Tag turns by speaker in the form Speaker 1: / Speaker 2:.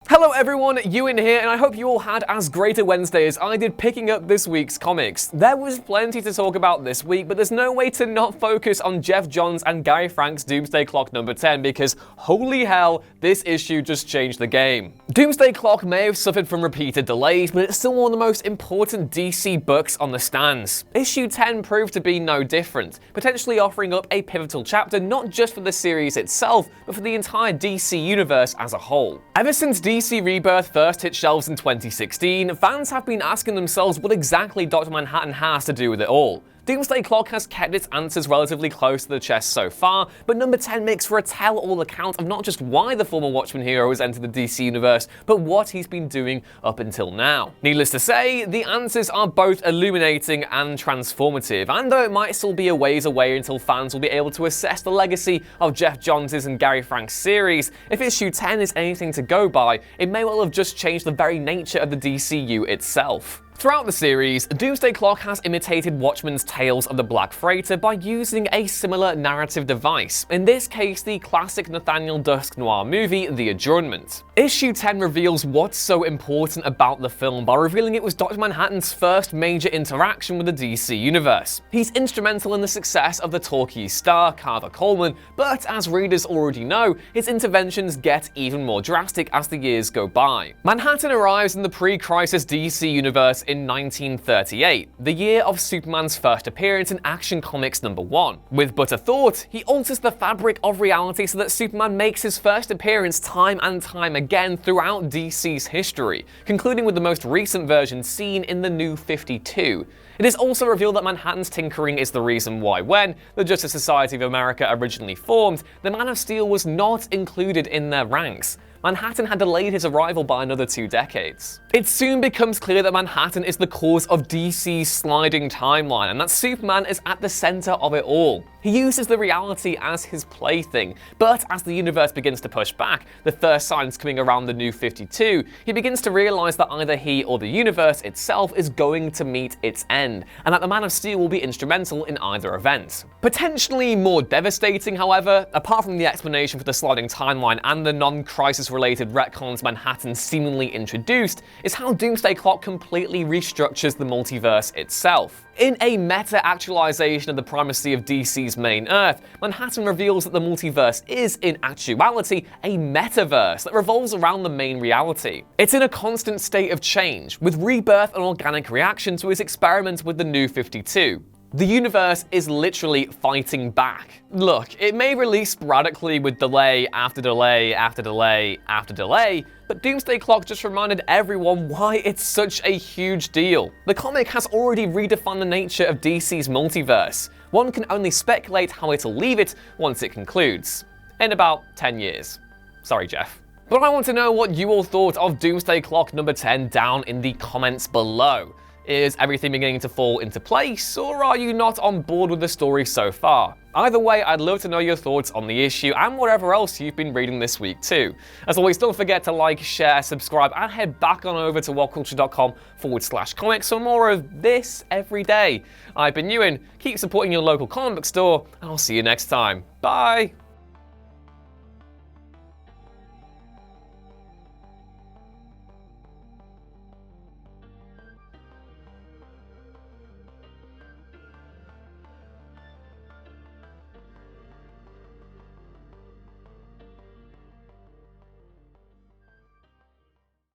Speaker 1: Hello everyone, Ewan here, and I hope you all had as great a Wednesday as I did picking up this week's comics. There was plenty to talk about this week, but there's no way to not focus on Geoff Johns and Gary Frank's Doomsday Clock number 10, because holy hell, this issue just changed the game. Doomsday Clock may have suffered from repeated delays, but it's still one of the most important DC books on the stands. Issue 10 proved to be no different, potentially offering up a pivotal chapter not just for the series itself, but for the entire DC universe as a whole. Ever since DC Rebirth first hit shelves in 2016, fans have been asking themselves what exactly Dr. Manhattan has to do with it all. Doomsday Clock has kept its answers relatively close to the chest so far, but number 10 makes for a tell-all account of not just why the former Watchmen hero has entered the DC universe, but what he's been doing up until now. Needless to say, the answers are both illuminating and transformative, and though it might still be a ways away until fans will be able to assess the legacy of Geoff Johns' and Gary Frank's series, if issue 10 is anything to go by, it may well have just changed the very nature of the DCU itself. Throughout the series, Doomsday Clock has imitated Watchmen's Tales of the Black Freighter by using a similar narrative device, in this case the classic Nathaniel Dusk noir movie, The Adjournment. Issue 10 reveals what's so important about the film by revealing it was Dr. Manhattan's first major interaction with the DC universe. He's instrumental in the success of the Torquay star, Carver Coleman, but as readers already know, his interventions get even more drastic as the years go by. Manhattan arrives in the pre-crisis DC universe in 1938, the year of Superman's first appearance in Action Comics number 1. With but a thought, he alters the fabric of reality so that Superman makes his first appearance time and time again throughout DC's history, concluding with the most recent version seen in the New 52. It is also revealed that Manhattan's tinkering is the reason why when the Justice Society of America originally formed, the Man of Steel was not included in their ranks. Manhattan had delayed his arrival by another 2 decades. It soon becomes clear that Manhattan is the cause of DC's sliding timeline, and that Superman is at the center of it all. He uses the reality as his plaything, but as the universe begins to push back, the first signs coming around the New 52, he begins to realize that either he or the universe itself is going to meet its end, and that the Man of Steel will be instrumental in either event. Potentially more devastating, however, apart from the explanation for the sliding timeline and the non-crisis related retcons Manhattan seemingly introduced, is how Doomsday Clock completely restructures the multiverse itself. In a meta-actualization of the primacy of DC's main Earth, Manhattan reveals that the multiverse is, in actuality, a metaverse that revolves around the main reality. It's in a constant state of change, with rebirth and organic reaction to his experiment with the New 52. The universe is literally fighting back. Look, it may release sporadically with delay after delay after delay after delay, but Doomsday Clock just reminded everyone why it's such a huge deal. The comic has already redefined the nature of DC's multiverse. One can only speculate how it'll leave it once it concludes. In about 10 years. Sorry, Jeff. But I want to know what you all thought of Doomsday Clock number 10 down in the comments below. Is everything beginning to fall into place, or are you not on board with the story so far? Either way, I'd love to know your thoughts on the issue and whatever else you've been reading this week too. As always, don't forget to like, share, subscribe, and head back on over to whatculture.com/comics for more of this every day. I've been Ewan, keep supporting your local comic book store, and I'll see you next time. Bye!